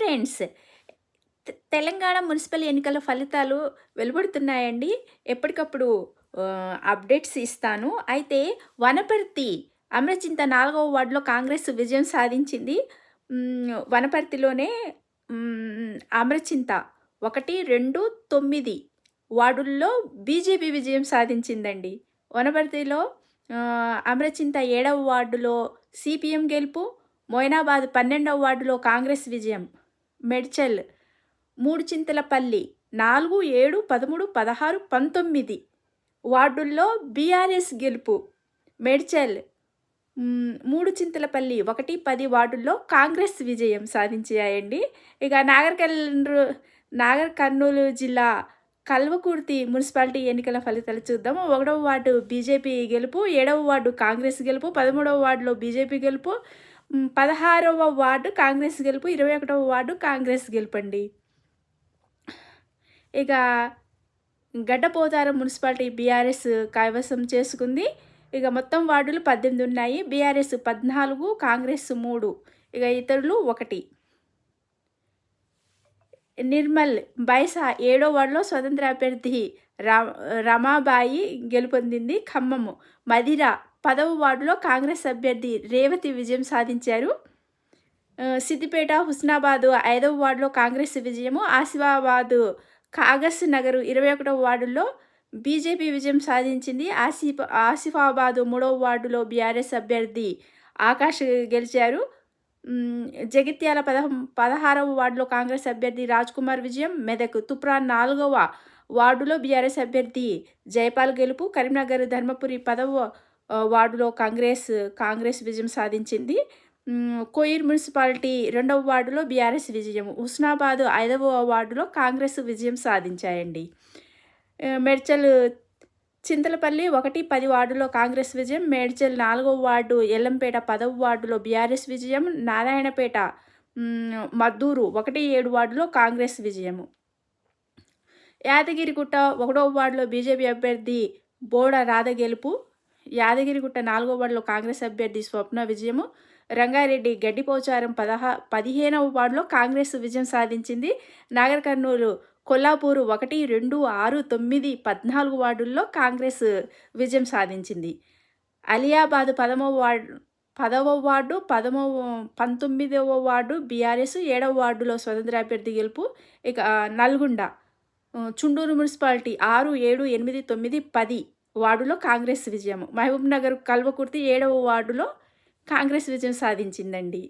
Friends, Telangana municipal ఎన్నికల ఫలితాలు వెలువడుతున్నాయండి. ఎప్పటికప్పుడు అప్డేట్స్ ఇస్తాను. అయితే వనపర్తి అమరచింత 4వ వార్డులో కాంగ్రెస్ విజయం సాధించింది. వనపర్తిలోనే అమరచింత 1, 2, 9 వార్డుల్లో బీజేపీ విజయం సాధించిందండి. వనపర్తిలో అమరచింత 7వ వార్డులో సిపిఎం గెలుపు, మొయినాబాద్ 12వ వార్డులో కాంగ్రెస్ విజయం, మేడ్చల్ మూడుచింతలపల్లి 4, 7, 13, 16, 19 వార్డుల్లో బీఆర్ఎస్ గెలుపు, మేడ్చల్ మూడుచింతలపల్లి 1, 10 వార్డుల్లో కాంగ్రెస్ విజయం సాధించాయండి. ఇక నాగర్ కర్నూలు జిల్లా కల్వకుర్తి మున్సిపాలిటీ ఎన్నికల ఫలితాలు చూద్దాము. 1వ వార్డు బీజేపీ గెలుపు, 7వ వార్డు కాంగ్రెస్ గెలుపు, 13వ వార్డులో బీజేపీ గెలుపు, 16వ వార్డు కాంగ్రెస్ గెలుపు, 21వ వార్డు కాంగ్రెస్ గెలుపండి. ఇక గడ్డపోతారం మున్సిపాలిటీ బీఆర్ఎస్ కైవసం చేసుకుంది. ఇక మొత్తం వార్డులు 18 ఉన్నాయి. బీఆర్ఎస్ 14, కాంగ్రెస్ 3, ఇక ఇతరులు 1. నిర్మల్ బైసా 7వ వార్డులో స్వతంత్ర అభ్యర్థి రమాబాయి గెలుపొందింది. ఖమ్మం మదిర 10వ వార్డులో కాంగ్రెస్ అభ్యర్థి రేవతి విజయం సాధించారు. సిద్దిపేట హుస్నాబాద్ 5వ వార్డులో కాంగ్రెస్ విజయము. ఆసిఫాబాద్ కాగస్ నగర్ 21వ వార్డులో బీజేపీ విజయం సాధించింది. ఆసిఫాబాద్ 3వ వార్డులో బీఆర్ఎస్ అభ్యర్థి ఆకాష్ గెలిచారు. జగిత్యాల 16వ వార్డులో కాంగ్రెస్ అభ్యర్థి రాజ్కుమార్ విజయం. మెదక్ తుప్రాన్ 4వ వార్డులో బీఆర్ఎస్ అభ్యర్థి జయపాల్ గెలుపు. కరీంనగర్ ధర్మపురి 10వ వార్డులో కాంగ్రెస్ విజయం సాధించింది. కోయిర్ మున్సిపాలిటీ 2వ వార్డులో బీఆర్ఎస్ విజయం. హుస్నాబాద్ 5వ వార్డులో కాంగ్రెస్ విజయం సాధించాయండి. మేడ్చల్ చింతలపల్లి 1, 10 వార్డులో కాంగ్రెస్ విజయం. మేడ్చల్ 4వ వార్డు ఎల్లంపేట 10వ వార్డులో బీఆర్ఎస్ విజయం. నారాయణపేట మద్దూరు 1, 7 వార్డులో కాంగ్రెస్ విజయము. యాదగిరిగుట్ట 1వ వార్డులో బీజేపీ అభ్యర్థి బోడ రాధ గెలుపు. యాదగిరిగుట్ట 4వ వార్డులో కాంగ్రెస్ అభ్యర్థి స్వప్న విజయము. రంగారెడ్డి గడ్డిపోచారం 15వ వార్డులో కాంగ్రెస్ విజయం సాధించింది. నాగర్ కర్నూలు కొల్లాపూరు 1, 2, 6, 9, 14 వార్డుల్లో కాంగ్రెస్ విజయం సాధించింది. అలియాబాద్ 10వ వార్డు 19వ వార్డు బీఆర్ఎస్, 7వ వార్డులో స్వతంత్ర అభ్యర్థి గెలుపు. ఇక నల్గొండ చుండూరు మున్సిపాలిటీ 6, 7, 8, 9, 10 వార్డులో కాంగ్రెస్ విజయం. మహబూబ్ నగర్ కల్వకుర్తి 7వ వార్డులో కాంగ్రెస్ విజయం సాధించిందండి.